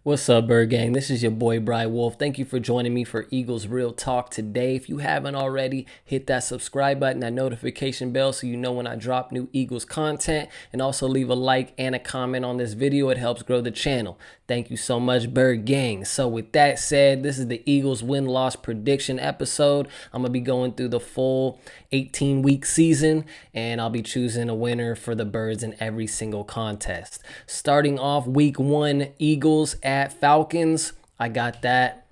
What's up, Bird Gang? This is your boy, Bry Wolf. Thank you for joining me for Eagles Real Talk today. If you haven't already, hit that subscribe button, that notification bell so you know when I drop new Eagles content. And also leave a like and a comment on this video. It helps grow the channel. Thank you so much, Bird Gang. So with that said, this is the Eagles win-loss prediction episode. I'm going to be going through the full 18-week season, and I'll be choosing a winner for the Birds in every single contest. Starting off week 1, Eagles at Falcons. I got that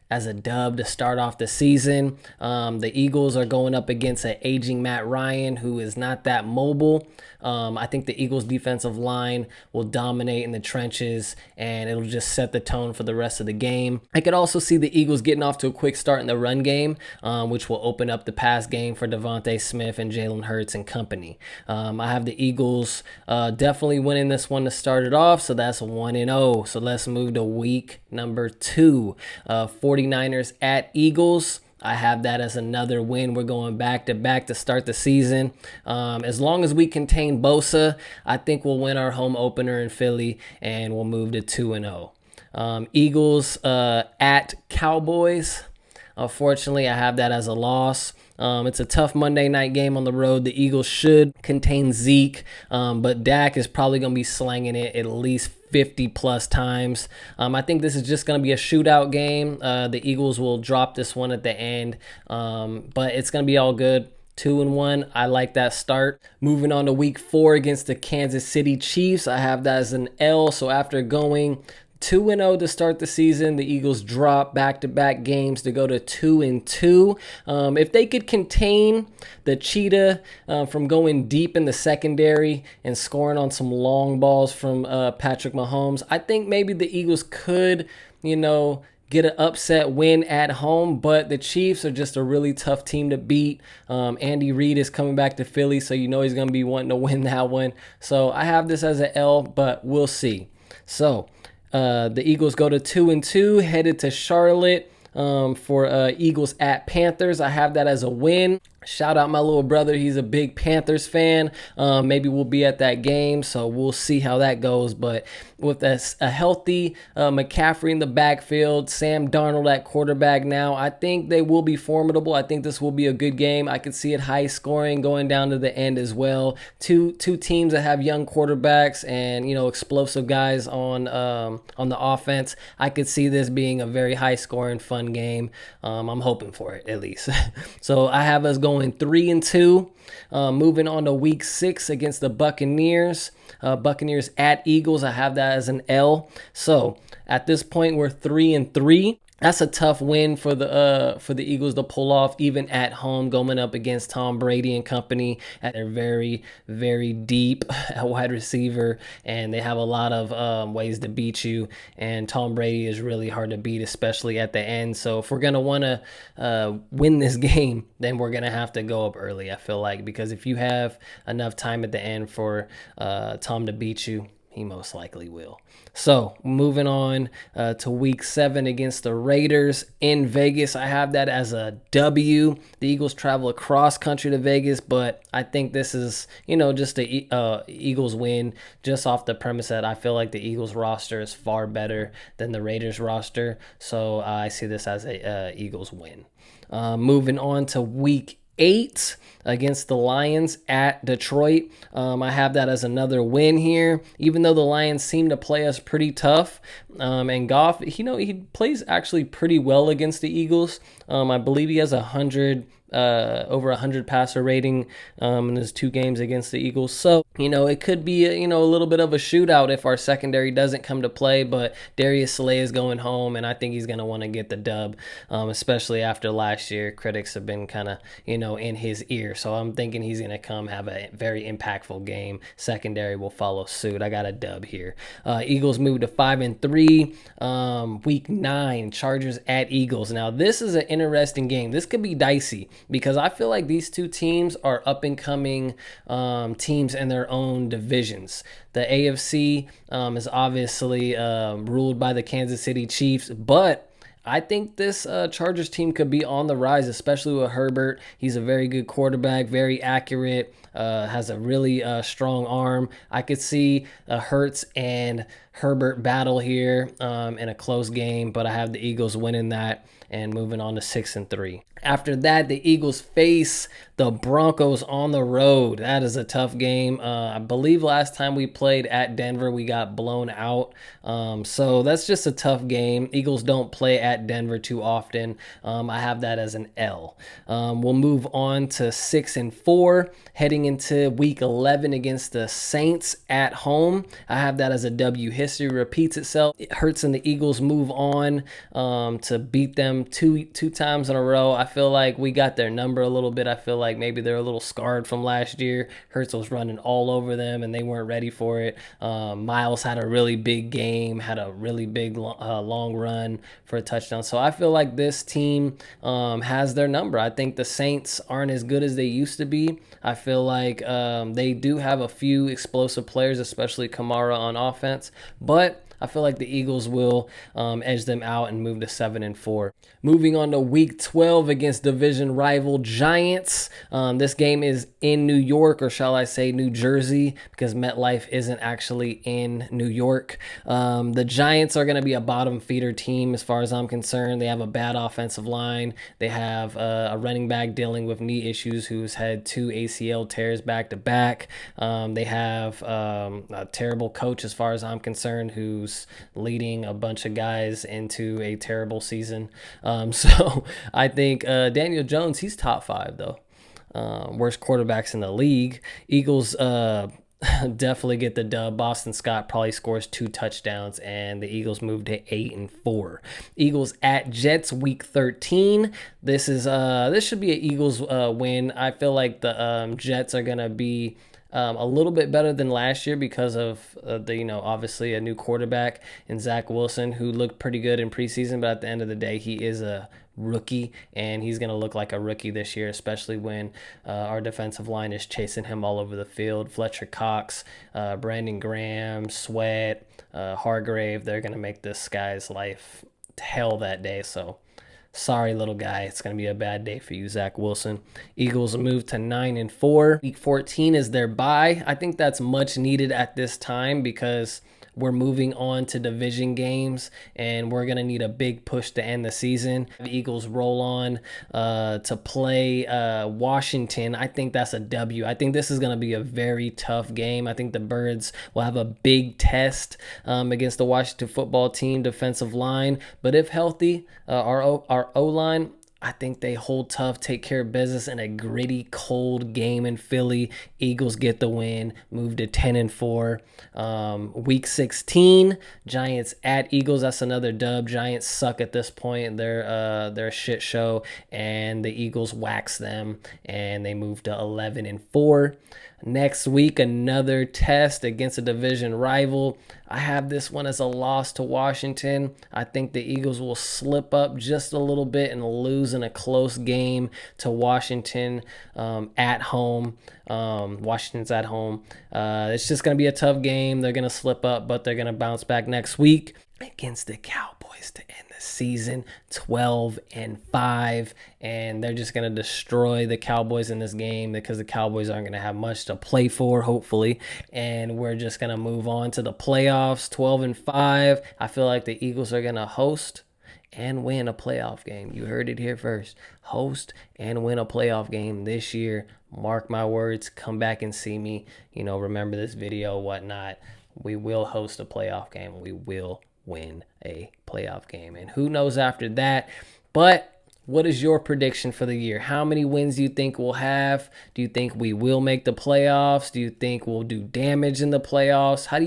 as a dub to start off the season. The Eagles are going up against an aging Matt Ryan, who is not that mobile. I think the Eagles defensive line will dominate in the trenches, and it'll just set the tone for the rest of the game. I could also see the Eagles getting off to a quick start in the run game, which will open up the pass game for Devonta Smith and Jalen Hurts and company. I have the Eagles definitely winning this one to start it off, so that's 1-0. So let's move to week number 2. 49ers at Eagles. I have that as another win. We're going back-to-back to start the season. As long as we contain Bosa, I think we'll win our home opener in Philly, and we'll move to 2-0. Eagles at Cowboys. Unfortunately, I have that as a loss. It's a tough Monday night game on the road. The Eagles should contain Zeke, but Dak is probably going to be slanging it at least 50 plus times. I think this is just going to be a shootout game. The Eagles will drop this one at the end, but it's going to be all good. 2-1. I like that start. Moving on to week 4 against the Kansas City Chiefs. I have that as an L. So after going 2-0 to start the season, the Eagles drop back-to-back games to go to 2-2. If they could contain the Cheetah from going deep in the secondary and scoring on some long balls from Patrick Mahomes, I think maybe the Eagles could, get an upset win at home, but the Chiefs are just a really tough team to beat. Andy Reid is coming back to Philly, so he's going to be wanting to win that one. So I have this as an L, but we'll see. So the Eagles go to 2-2, headed to Charlotte for Eagles at Panthers. I have that as a win. Shout out my little brother. He's a big Panthers fan. Maybe we'll be at that game, so we'll see how that goes. But with a healthy McCaffrey in the backfield, Sam Darnold at quarterback now, I think they will be formidable. I think this will be a good game. I could see it high scoring going down to the end as well. Two teams that have young quarterbacks and explosive guys on the offense. I could see this being a very high scoring, fun game. I'm hoping for it at least. So I have us going 3-2. Moving on to week 6 against the Buccaneers. Buccaneers at Eagles. I have that as an L. So at this point, we're 3-3. That's a tough win for the Eagles to pull off, even at home, going up against Tom Brady and company. They're very, very deep at wide receiver, and they have a lot of ways to beat you. And Tom Brady is really hard to beat, especially at the end. So if we're gonna want to win this game, then we're gonna have to go up early. I feel like, because if you have enough time at the end for Tom to beat you, he most likely will. So moving on to week 7 against the Raiders in Vegas. I have that as a W. The Eagles travel across country to Vegas, but I think this is, just the Eagles win, just off the premise that I feel like the Eagles roster is far better than the Raiders roster. So I see this as a Eagles win. Moving on to week 8 against the Lions at Detroit. I have that as another win here, even though the Lions seem to play us pretty tough. And Goff, he plays actually pretty well against the Eagles. I believe he has over 100 passer rating in his 2 games against the Eagles. So, it could be a little bit of a shootout if our secondary doesn't come to play, but Darius Slay is going home, and I think he's going to want to get the dub, especially after last year. Critics have been kind of, in his ear. So I'm thinking he's going to come have a very impactful game. Secondary will follow suit. I got a dub here. Eagles move to 5-3. Week 9, Chargers at Eagles. Now, this is an interesting game. This could be dicey, because I feel like these two teams are up-and-coming teams in their own divisions. The AFC is obviously ruled by the Kansas City Chiefs, but I think this Chargers team could be on the rise, especially with Herbert. He's a very good quarterback, very accurate, has a really strong arm. I could see Hurts and Herbert battle here in a close game, but I have the Eagles winning that and moving on to 6-3. After that, the Eagles face the Broncos on the road. That is a tough game. I believe last time we played at Denver, we got blown out. So that's just a tough game. Eagles don't play at Denver too often. I have that as an L. We'll move on to 6-4, heading into week 11 against the Saints at home. I have that as a W. History repeats itself. It hurts, and the Eagles move on to beat them two times in a row. I feel like we got their number a little bit. I feel like maybe they're a little scarred from last year. Hurts was running all over them, and they weren't ready for it. Miles had a really big game, had a really big long run for a touchdown. So I feel like this team has their number. I think the Saints aren't as good as they used to be. I feel like they do have a few explosive players, especially Kamara on offense, but I feel like the Eagles will edge them out and move to 7-4. Moving on to week 12 against division rival Giants. This game is in New York, or shall I say New Jersey, because MetLife isn't actually in New York. The Giants are going to be a bottom feeder team as far as I'm concerned. They have a bad offensive line. They have a running back dealing with knee issues who's had 2 ACL tears back to back. They have a terrible coach as far as I'm concerned, who's leading a bunch of guys into a terrible season. So I think Daniel Jones, he's top 5 though. Worst quarterbacks in the league. Eagles definitely get the dub. Boston Scott probably scores 2 touchdowns, and the Eagles move to 8-4. Eagles at Jets week 13. This should be an Eagles win. I feel like the Jets are gonna be a little bit better than last year because of obviously a new quarterback in Zach Wilson, who looked pretty good in preseason, but at the end of the day, he is a rookie, and he's going to look like a rookie this year, especially when our defensive line is chasing him all over the field. Fletcher Cox, Brandon Graham, Sweat, Hargrave, they're going to make this guy's life hell that day. So sorry, little guy. It's going to be a bad day for you, Zach Wilson. Eagles move to 9-4. Week 14 is their bye. I think that's much needed at this time because we're moving on to division games, and we're going to need a big push to end the season. The Eagles roll on to play Washington. I think that's a W. I think this is going to be a very tough game. I think the Birds will have a big test against the Washington football team defensive line. But if healthy, our O-line, I think they hold tough, take care of business in a gritty, cold game in Philly. Eagles get the win, move to 10-4. Week 16, Giants at Eagles. That's another dub. Giants suck at this point. They're a shit show, and the Eagles wax them, and they move to 11-4. Next week, another test against a division rival. I have this one as a loss to Washington. I think the Eagles will slip up just a little bit and lose in a close game to Washington at home. Washington's at home. It's just going to be a tough game. They're going to slip up, but they're going to bounce back next week against the Cowboys to end the season 12-5, and they're just going to destroy the Cowboys in this game because the Cowboys aren't going to have much to play for, hopefully, and we're just going to move on to the playoffs 12-5. I feel like the Eagles are going to host and win a playoff game. You heard it here first. Host and win a playoff game this year. Mark my words. Come back and see me. Remember this video, whatnot. We will host a playoff game. We will win a playoff game. And who knows after that. But what is your prediction for the year? How many wins do you think we'll have? Do you think we will make the playoffs? Do you think we'll do damage in the playoffs? How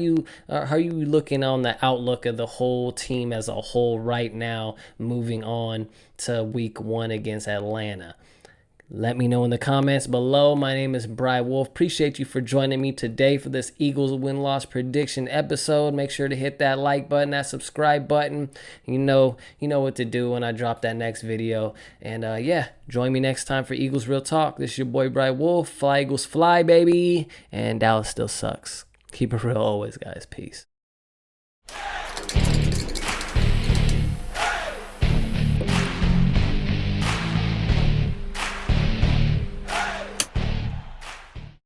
are you looking on the outlook of the whole team as a whole right now, moving on to week 1 against Atlanta? Let me know in the comments below. My name is Bry Wolf. Appreciate you for joining me today for this Eagles win-loss prediction episode. Make sure to hit that like button, that subscribe button. You know what to do when I drop that next video. And join me next time for Eagles Real Talk. This is your boy Bry Wolf. Fly Eagles fly, baby. And Dallas still sucks. Keep it real always, guys. Peace.